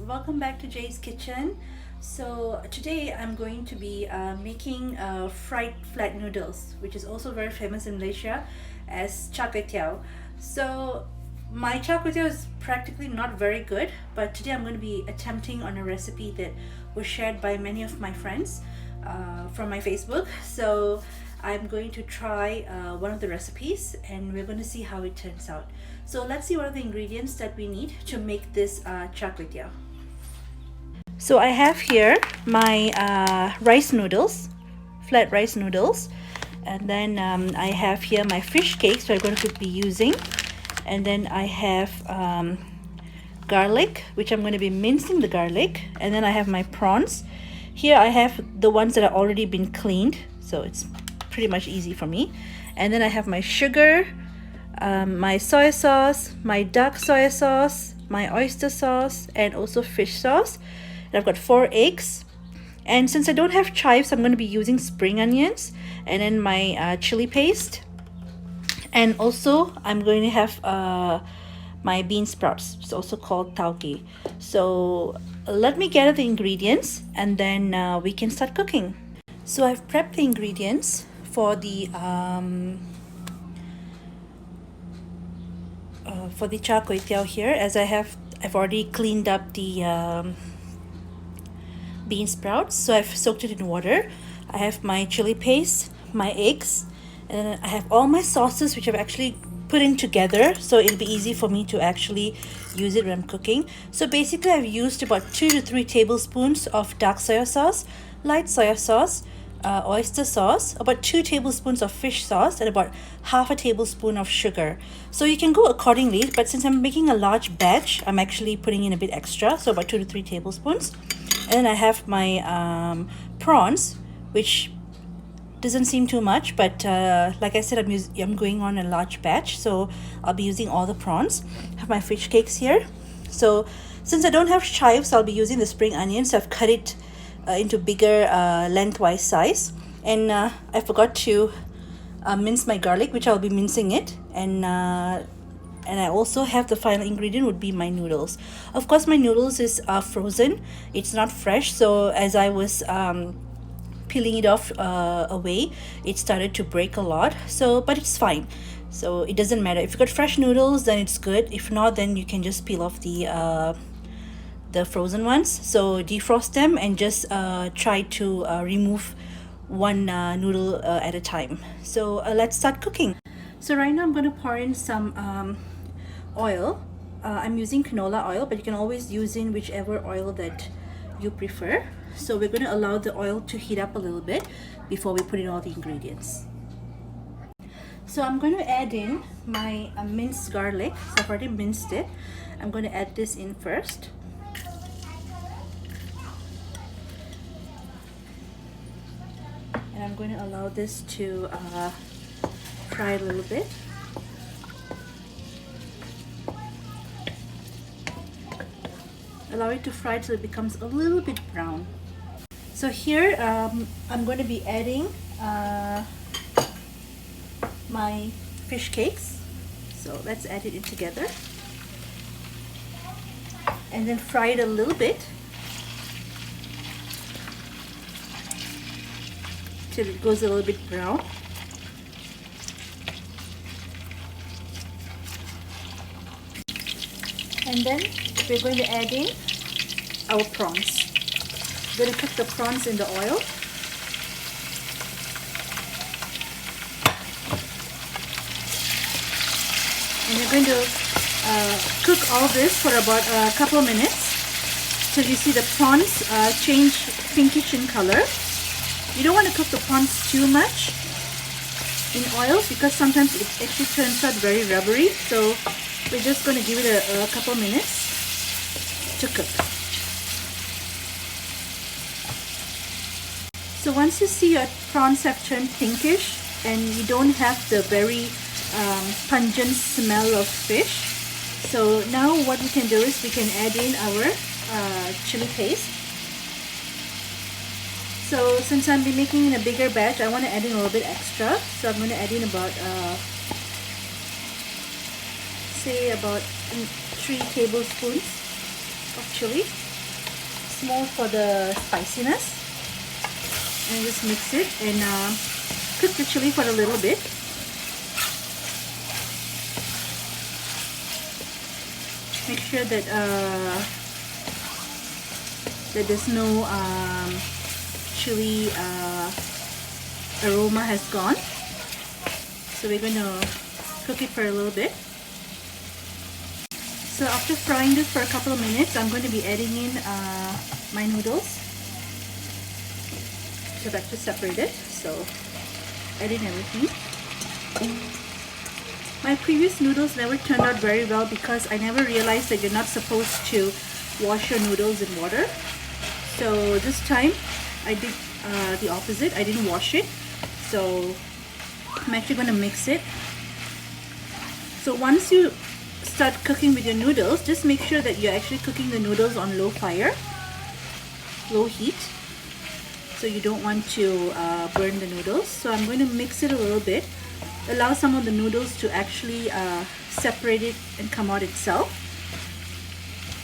welcome back to Jay's Kitchen. So today I'm going to be making fried flat noodles, which is also very famous in Malaysia as Char Teow. So my Char Teow is practically not very good, but today I'm going to be attempting on a recipe that was shared by many of my friends from my Facebook. So I'm going to try one of the recipes and we're going to see how it turns out. So let's see what are the ingredients that we need to make this Char Teow. So I have here my rice noodles, flat rice noodles, and then I have here my fish cakes we're going to be using, and then I have garlic, which I'm going to be mincing the garlic, and then I have my prawns. Here I have the ones that are already been cleaned, so it's pretty much easy for me. And then I have my sugar, my soy sauce, my dark soy sauce, my oyster sauce, and also fish sauce. And I've got 4 eggs, and since I don't have chives, I'm going to be using spring onions, and then my chili paste, and also I'm going to have my bean sprouts. It's also called tauge. So let me gather the ingredients and then we can start cooking. So I've prepped the ingredients for the char kway teow here, as I've already cleaned up the bean sprouts, so I've soaked it in water. I have my chili paste, my eggs, and then I have all my sauces which I've actually put in together, so it'll be easy for me to actually use it when I'm cooking. So basically I've used about 2 to 3 tablespoons of dark soy sauce, light soy sauce, oyster sauce, about 2 tablespoons of fish sauce, and about half a tablespoon of sugar. So you can go accordingly, but since I'm making a large batch, I'm actually putting in a bit extra, so about 2 to 3 tablespoons. And then I have my prawns, which doesn't seem too much, but like I said, I'm going on a large batch, so I'll be using all the prawns. I have my fish cakes here. So since I don't have chives, I'll be using the spring onions. So I've cut it into bigger lengthwise size, and I forgot to mince my garlic, which I'll be mincing it, and I also have the final ingredient would be my noodles. Of course, my noodles is frozen, it's not fresh, so as I was peeling it off away, it started to break a lot, so but it's fine, so it doesn't matter. If you got fresh noodles, then it's good. If not, then you can just peel off the frozen ones. So defrost them and just try to remove one noodle at a time. So let's start cooking. So right now I'm going to pour in some oil. I'm using canola oil, but you can always use in whichever oil that you prefer. So we're going to allow the oil to heat up a little bit before we put in all the ingredients. So I'm going to add in my minced garlic. So I've already minced it. I'm going to add this in first. And I'm going to allow this to fry a little bit. Allow it to fry till it becomes a little bit brown. So here I'm going to be adding my fish cakes. So let's add it in together and then fry it a little bit till it goes a little bit brown. And then we're going to add in our prawns. We're going to cook the prawns in the oil. And we're going to cook all this for about a couple of minutes till you see the prawns change pinkish in color. You don't want to cook the prawns too much in oil because sometimes it actually turns out very rubbery. So we're just going to give it a couple of minutes to cook. So once you see your prawns have turned pinkish and you don't have the very pungent smell of fish, so now what we can do is we can add in our chili paste. So since I'm making in a bigger batch, I want to add in a little bit extra. So I'm going to add in about say about 3 tablespoons of chili. more for the spiciness. And just mix it and cook the chili for a little bit. Make sure that that there's no chili aroma has gone. So we're going to cook it for a little bit. So after frying this for a couple of minutes, I'm going to be adding in my noodles. So I've actually separated. So add in everything. My previous noodles never turned out very well because I never realized that you're not supposed to wash your noodles in water. So this time I did the opposite. I didn't wash it. So I'm actually going to mix it. So once you start cooking with your noodles, just make sure that you're actually cooking the noodles on low fire, low heat. So you don't want to burn the noodles. So I'm going to mix it a little bit. Allow some of the noodles to actually separate it and come out itself.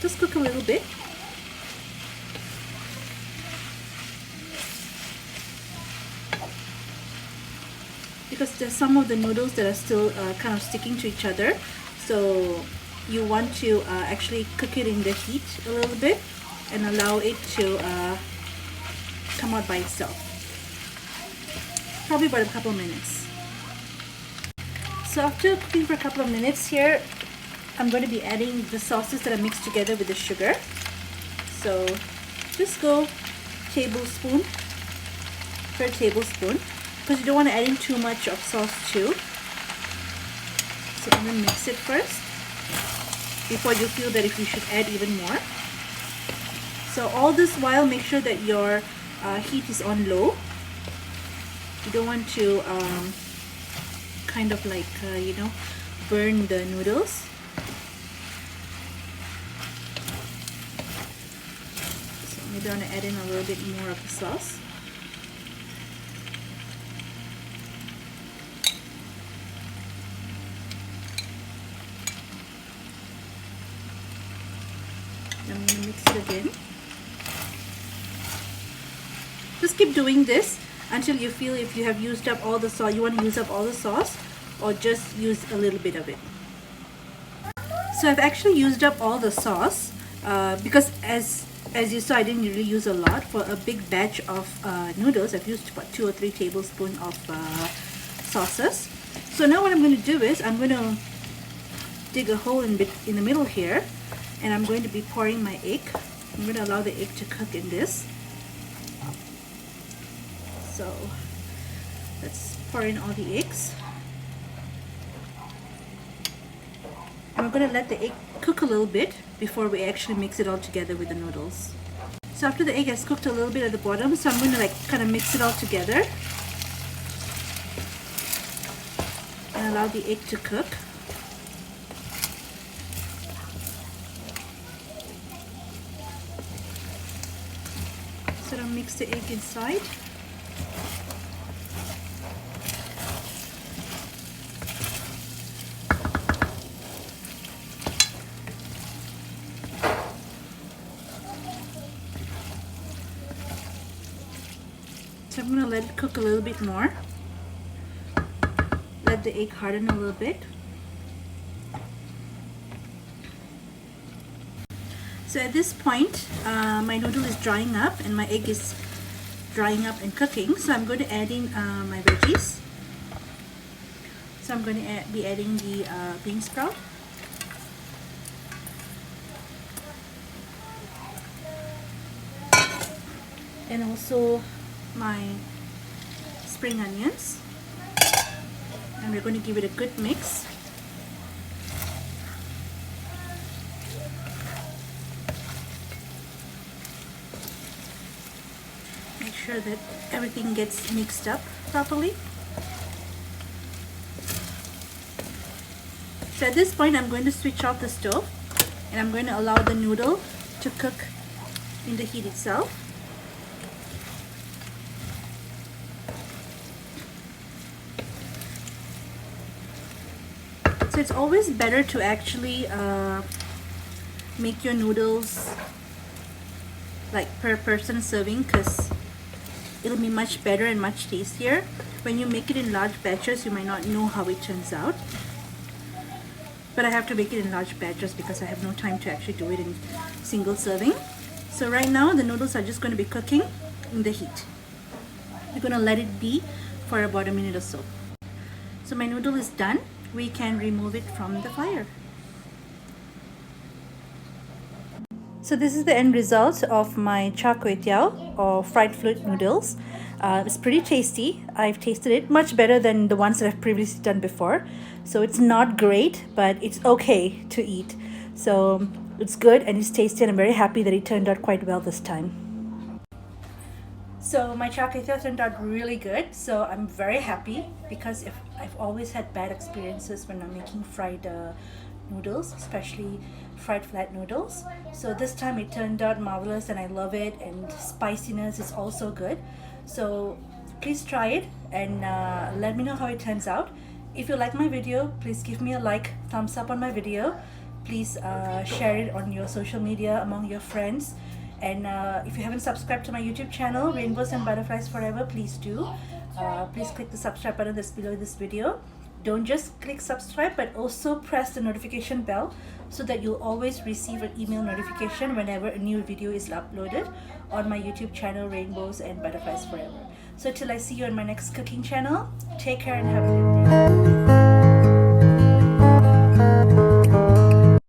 Just cook a little bit. Because there's some of the noodles that are still kind of sticking to each other. So you want to actually cook it in the heat a little bit and allow it to come out by itself. Probably about a couple of minutes. So after cooking for a couple of minutes here, I'm going to be adding the sauces that I mixed together with the sugar. So just go tablespoon per tablespoon, because you don't want to add in too much of sauce too. So I'm going to mix it first before you feel that if you should add even more. So all this while, make sure that your heat is on low. You don't want to kind of like you know, burn the noodles. So maybe I want to add in a little bit more of the sauce. I'm going to mix it again. Just keep doing this until you feel if you have used up all the sauce, you want to use up all the sauce, or just use a little bit of it. So I've actually used up all the sauce because as you saw, I didn't really use a lot. For a big batch of noodles, I've used about 2 or 3 tablespoons of sauces. So now what I'm going to do is I'm going to dig a hole in the middle here, and I'm going to be pouring my egg. I'm going to allow the egg to cook in this. So let's pour in all the eggs. And we're going to let the egg cook a little bit before we actually mix it all together with the noodles. So after the egg has cooked a little bit at the bottom, so I'm going to like kind of mix it all together and allow the egg to cook. So I'll mix the egg inside. So I'm going to let it cook a little bit more. Let the egg harden a little bit. So at this point, my noodle is drying up and my egg is drying up and cooking. So I'm going to add in my veggies. So I'm going to be adding the bean sprout. And also my spring onions. And we're going to give it a good mix. Make sure that everything gets mixed up properly. So at this point, I'm going to switch off the stove and I'm going to allow the noodle to cook in the heat itself. So it's always better to actually make your noodles like per person serving, because it'll be much better and much tastier. When you make it in large batches, you might not know how it turns out. But I have to make it in large batches because I have no time to actually do it in single serving. So right now the noodles are just going to be cooking in the heat. I'm going to let it be for about a minute or so. So my noodle is done. We can remove it from the fire. So this is the end result of my Char Koay Teow or fried float noodles. It's pretty tasty. I've tasted it much better than the ones that I've previously done before. So it's not great, but it's okay to eat. So it's good and it's tasty, and I'm very happy that it turned out quite well this time. So my Char Koay Teow turned out really good. So I'm very happy because if I've always had bad experiences when I'm making fried noodles, especially fried flat noodles. So this time it turned out marvelous and I love it, and spiciness is also good. So please try it and let me know how it turns out. If you like my video, please give me a like, thumbs up on my video. Please share it on your social media among your friends. And if you haven't subscribed to my YouTube channel, Rainbows and Butterflies Forever, please do. Please click the subscribe button that's below this video. Don't just click subscribe, but also press the notification bell so that you'll always receive an email notification whenever a new video is uploaded on my YouTube channel, Rainbows and Butterflies Forever. So till I see you on my next cooking channel, take care and have a good day.